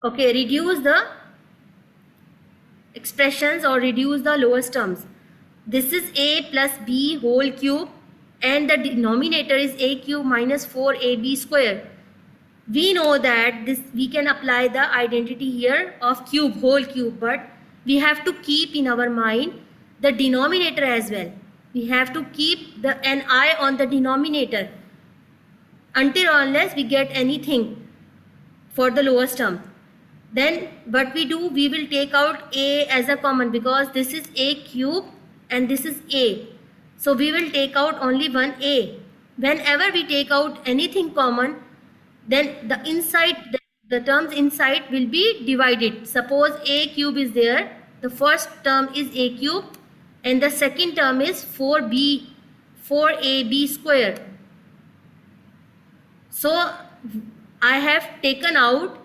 Okay, reduce the expressions or reduce the lowest terms. This is a plus b whole cube and the denominator is a cube minus 4ab square. We know that this we can apply the identity here of cube, whole cube, but we have to keep in our mind the denominator as well. We have to keep an eye on the denominator until or unless we get anything for the lowest term. Then what we do, we will take out a as a common because this is a cube and this is a. So we will take out only one a. Whenever we take out anything common, then the inside, the terms inside will be divided. Suppose a cube is there, the first term is a cube and the second term is 4ab square. So I have taken out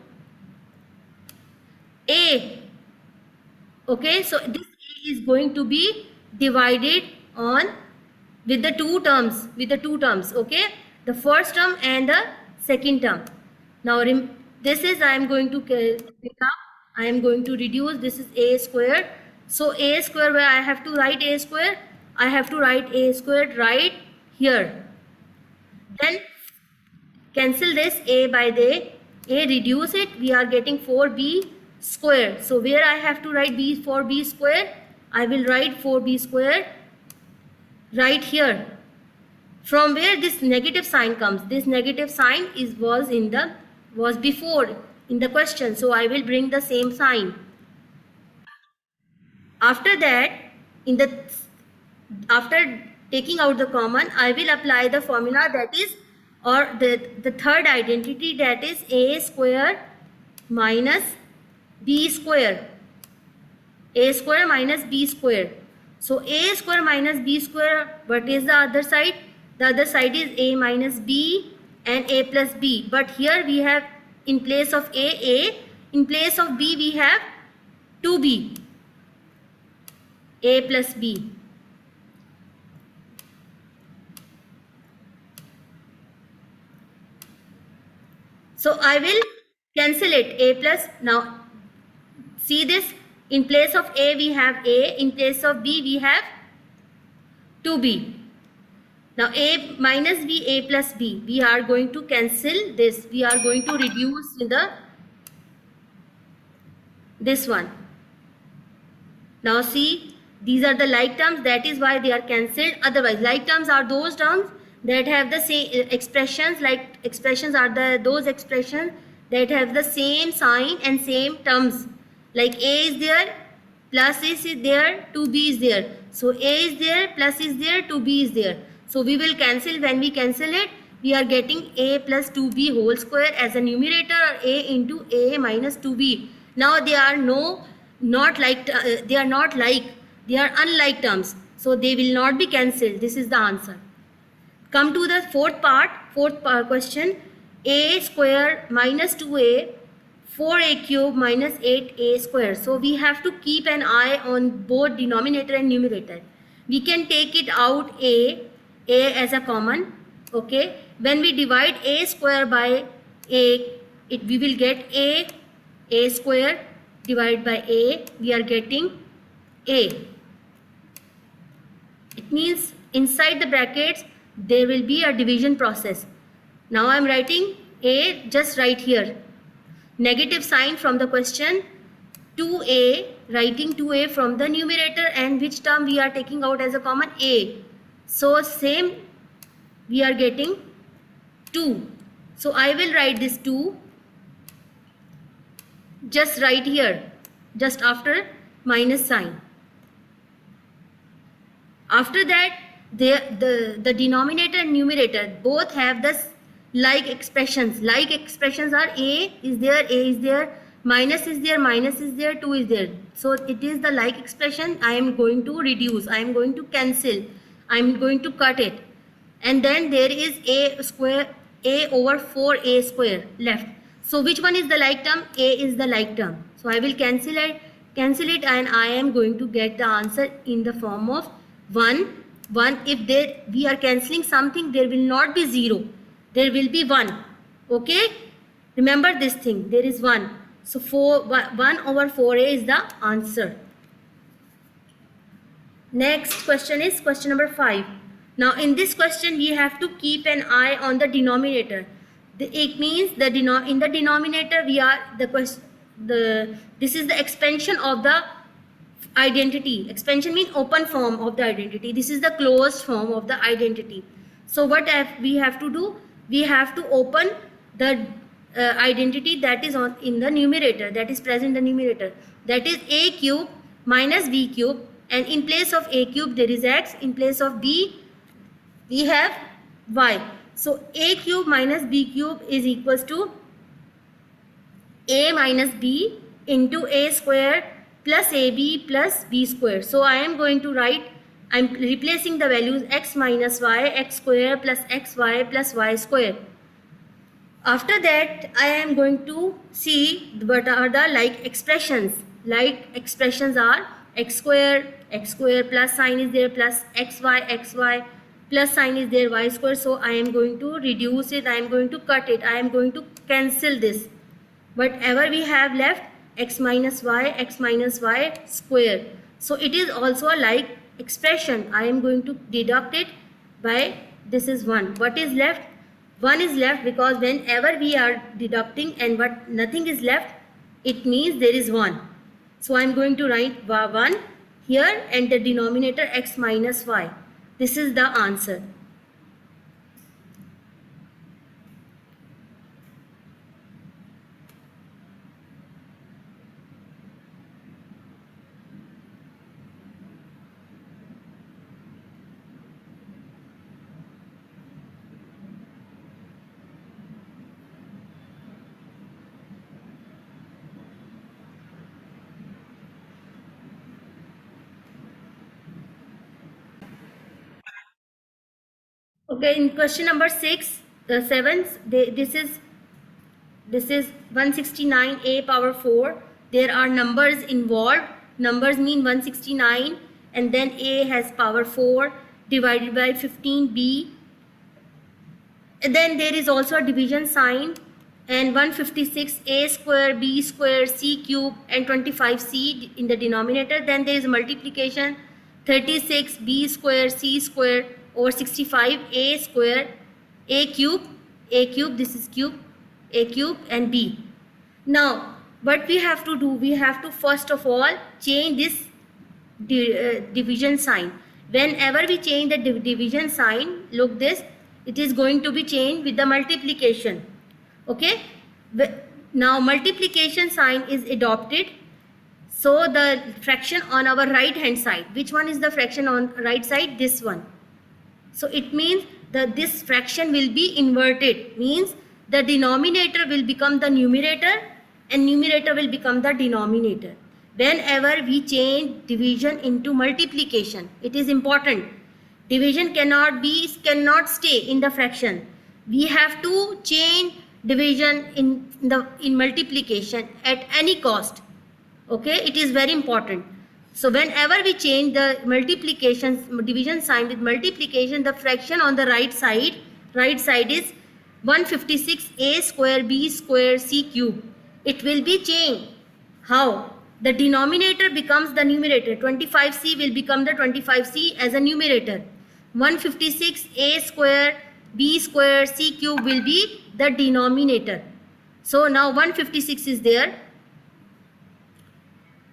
a. Okay, so this a is going to be divided on with the two terms, okay, the first term and the second term. Now this is, I am going to pick up, I am going to reduce, this is a square. So a square, where I have to write a square, I have to write a squared right here. Then cancel this a by the a, reduce it, we are getting 4b square. So where I have to write b, 4b square, I will write 4b square right here. From where this negative sign comes, this negative sign was before in the question, so I will bring the same sign. After that, after taking out the common, I will apply the formula, that is, or the third identity, that is a square minus b square. A square minus b square. So a square minus b square, what is the other side? The other side is a minus b and a plus b. But here we have, in place of a, in place of b we have 2b. A plus b. So I will cancel it, a plus. Now see this, in place of a we have a, in place of b we have 2b. Now a minus b, a plus b, we are going to cancel this, we are going to reduce this one. Now see, these are the like terms, that is why they are cancelled. Otherwise, like terms are those terms that have the same expressions, like expressions are those expressions that have the same sign and same terms. Like a is there, plus is there, 2b is there. So a is there, plus is there, 2b is there. So we will cancel. When we cancel it, we are getting a plus 2b whole square as a numerator, or a into a minus 2b. Now they are not like, they are unlike terms. So they will not be cancelled. This is the answer. Come to the fourth question. A square minus 2a, 4a cube minus 8a square. So we have to keep an eye on both denominator and numerator. We can take it out a as a common. Okay, when we divide a square by a, we will get a square divided by a, we are getting a. It means inside the brackets there will be a division process. Now I am writing a just right here. Negative sign from the question, 2a, writing 2a from the numerator, and which term we are taking out as a common, a. So same, we are getting 2. So I will write this 2 just right here, just after minus sign. After that, the denominator and numerator both have the like expressions. Like expressions are a is there, minus is there, 2 is there. So it is the like expression. I am going to reduce, I am going to cancel, I am going to cut it. And then there is a square, a over 4a square left. So which one is the like term? A is the like term. So I will cancel it, and I am going to get the answer in the form of 1. If we are cancelling something, there will not be 0. There will be 1. Okay? Remember this thing. There is 1. So 1/4a is the answer. Next question is question number 5. Now in this question we have to keep an eye on the denominator. It means in the denominator we are this is the expansion of the identity. Expansion means open form of the identity. This is the closed form of the identity. So what we have to do? We have to open the identity that is in the numerator, that is present in the numerator. That is a cube minus b cube, and in place of a cube there is x, in place of b we have y. So a cube minus b cube is equals to a minus b into a square plus ab plus b square. So I am going to write, I am replacing the values x minus y, x square plus xy plus y square. After that I am going to see what are the like expressions. Like expressions are x square plus sign is there, plus xy plus sign is there, y square. So I am going to reduce it, I am going to cut it, I am going to cancel this. Whatever we have left, x minus y square. So it is also a like expression. I am going to deduct it by, this is 1. What is left? 1 is left, because whenever we are deducting and nothing is left, it means there is 1. So I am going to write 1 here and the denominator x minus y. This is the answer. Okay, in question number 7, this is 169a power 4. There are numbers involved. Numbers mean 169, and then a has power 4 divided by 15b. And then there is also a division sign, and 156 a square b square c cube and 25c in the denominator. Then there is multiplication, 36 b square c square over 65 a square a cube, this is cube, a cube and b. Now what we have to do, we have to first of all change this division sign. Whenever we change the division sign, look this, it is going to be changed with the multiplication. Okay, now multiplication sign is adopted. So the fraction on our right hand side, which one is the fraction on right side? This one. So it means that this fraction will be inverted, means the denominator will become the numerator and numerator will become the denominator. Whenever we change division into multiplication, it is important. Division cannot stay in the fraction. We have to change division in multiplication at any cost. Okay, it is very important. So whenever we change the division sign with multiplication, the fraction on the right side is 156 a square b square c cube. It will be changed. How? The denominator becomes the numerator. 25c will become the 25c as a numerator. 156 a square b square c cube will be the denominator. So now 156 is there.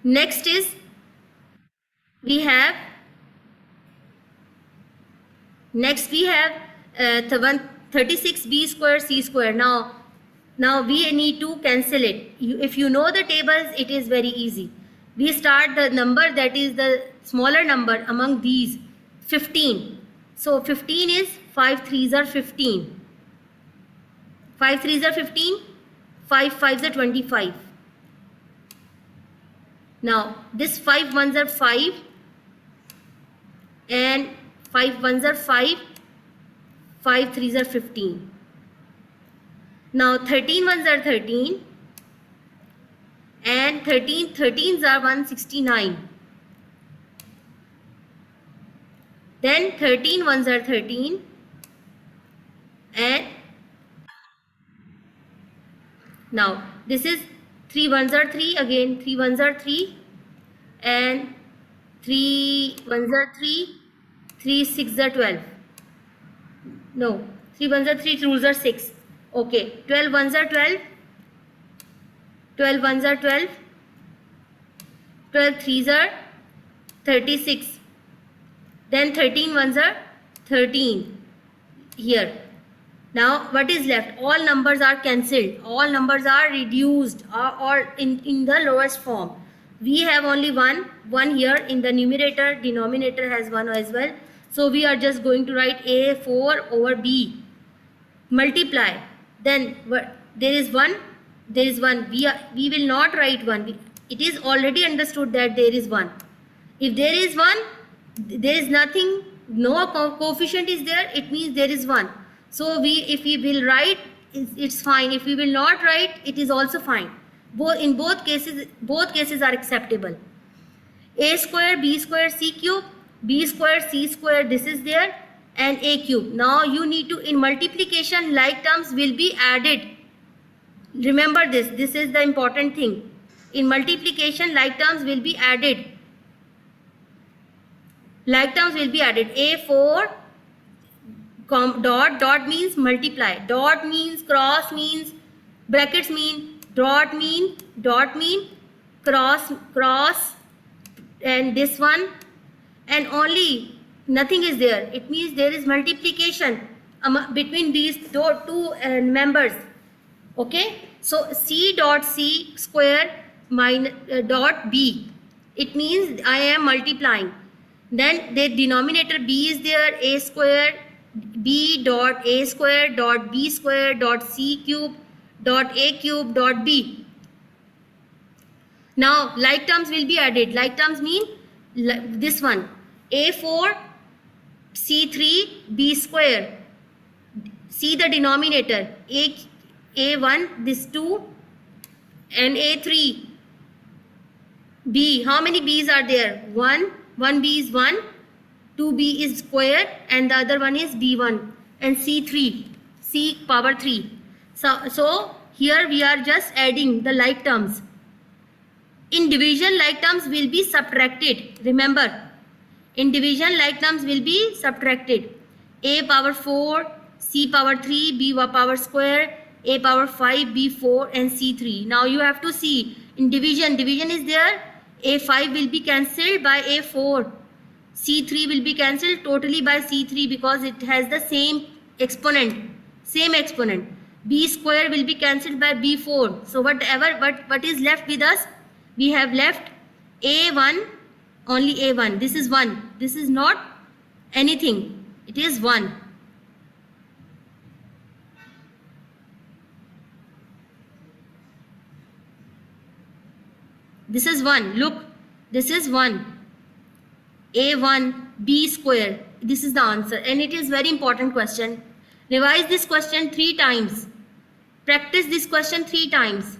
Next is we have 36 b square c square. Now we need to cancel it. If you know the tables, it is very easy. We start the number that is the smaller number among these, 15. So 15 is 5 3s are 15. 5 3s are 15. 5 5s are 25. Now this 5 1s are 5 and 5 1s are 5. 5 3s are 15. Now 13 1s are 13 and 13s are 169. Then 13 1s are 13 and now this is 3 ones are 3, again 3 ones are 3, and 3 ones are 3, 3 6 are 12. No, 3 ones are 3, 2s are 6. Okay, 12 ones are 12, 12 ones are 12, 12 threes are 36, then 13 ones are 13 here. Now what is left? All numbers are cancelled, all numbers are reduced, or in the lowest form. We have only one here in the numerator, denominator has 1 as well. So we are just going to write A4 over B, multiply, then there is 1, there is 1, we will not write 1, it is already understood that there is 1. If there is 1, there is nothing, no coefficient is there, it means there is 1. So if we will write, it's fine. If we will not write, it is also fine. In both cases are acceptable. A square, B square, C cube, B square, C square, this is there, and A cube. Now you need to, in multiplication, like terms will be added. Remember this is the important thing. In multiplication, like terms will be added. Like terms will be added. A4 dot means multiply, dot means cross, means brackets, mean dot mean cross, and this one, and only nothing is there, it means there is multiplication between these two members. Okay, so C dot C square minus dot B, it means I am multiplying. Then the denominator B is there, A square, B dot A square dot B square dot C cube dot A cube dot B. Now like terms will be added. Like terms mean this one, A4 C3 B square. See the denominator, A1 this 2 and A3 B. How many B's are there? 1 B is 1, 2B is square, and the other one is B1, and C3, C power 3. So here we are just adding the like terms. In division, like terms will be subtracted. Remember, in division, like terms will be subtracted. A power 4, C power 3, B power square, A power 5, B4, and C3. Now you have to see, in division is there, A5 will be cancelled by A4. C3 will be cancelled totally by C3 because it has the same exponent. B square will be cancelled by B4. So what is left with us? We have left A1, only A1. This is 1. This is not anything. It is 1. This is 1. Look, this is 1. A1 B square. This is the answer, and it is very important question. Revise this question 3 times. Practice this question 3 times.